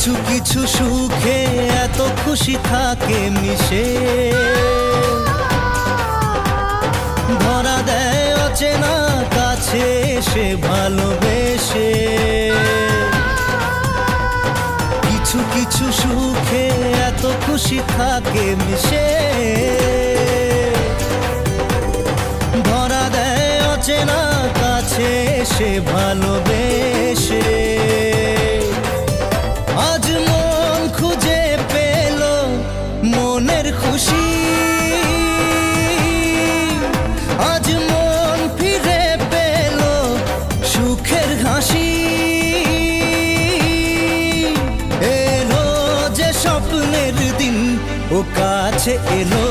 কিছু কিছু সুখে এত খুশি থাকে মিশে, ধরা দেয় অচেনা কাছে এসে ভালোবেসে। কিছু কিছু সুখে এত খুশি থাকে মিশে, ধরা দেয় অচেনা কাছে এসে ভালোবেসে। আজ মন খুঁজে পেল মনের খুশি, আজ মন ফিরে পেল সুখের হাসি। এলো যে স্বপ্নের দিন ও কাছে এলো,